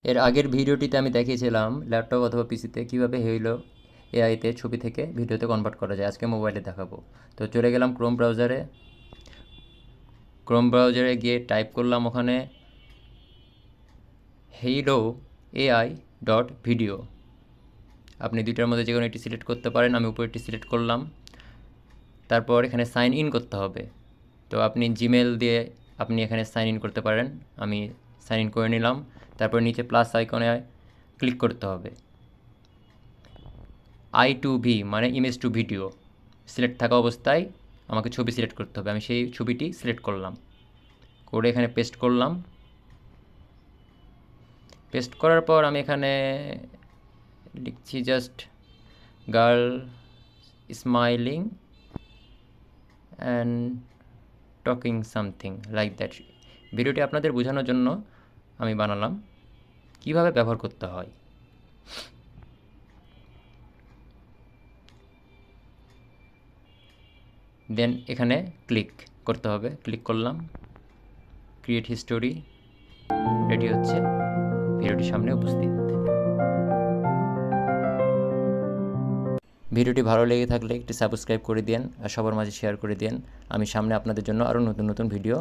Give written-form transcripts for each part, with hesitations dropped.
এর আগের ভিডিওটিতে আমি দেখিয়েছিলাম ল্যাপটপ অথবা পিসিতে কীভাবে হেইলো এআইতে ছবি থেকে ভিডিওতে কনভার্ট করা যায়। আজকে মোবাইলে দেখাবো। তো চলে গেলাম ক্রোম ব্রাউজারে গিয়ে টাইপ করলাম ওখানে হেইলো এআই ডট ভিডিও। আপনি দুইটার মধ্যে যে কোনো একটি সিলেক্ট করতে পারেন। আমি উপরেরটি সিলেক্ট করলাম। তারপর এখানে সাইন ইন করতে হবে। তো আপনি জিমেল দিয়ে আপনি এখানে সাইন ইন করতে পারেন। আমি সাইন ইন করে নিলাম। তারপর নিচে প্লাস আইকনে ক্লিক করতে হবে। I2V মানে ইমেজ টু ভিডিও সিলেক্ট থাকা অবস্থায় আমাকে ছবি সিলেক্ট করতে হবে। আমি সেই ছবিটি সিলেক্ট করলাম, করে এখানে পেস্ট করলাম। পেস্ট করার পর আমি এখানে লিখছি just girl smiling and talking something like that. ভিডিওটি আপনাদের বোঝানোর জন্য আমি বানালাম কিভাবে ব্যবহার করতে হয়। দেন এখানে ক্লিক করতে হবে। ক্লিক করলাম, ক্রিয়েট হিস্টোরি রেডি হচ্ছে, ভিডিওটি সামনে উপস্থিত। ভিডিওটি ভালো লেগে থাকলে একটি সাবস্ক্রাইব করে দিন আর সবার মাঝে শেয়ার করে দিন। আমি সামনে আপনাদের জন্য আরও নতুন নতুন ভিডিও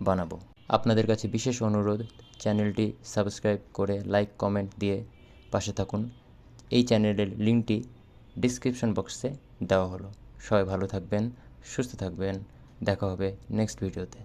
বানাবো। আপনাদের কাছে বিশেষ অনুরোধ, চ্যানেলটি সাবস্ক্রাইব করে লাইক কমেন্ট দিয়ে পাশে থাকুন। এই চ্যানেলের লিঙ্কটি ডিসক্রিপশন বক্সে দেওয়া হলো। সবাই ভালো থাকবেন, সুস্থ থাকবেন। দেখা হবে নেক্সট ভিডিওতে।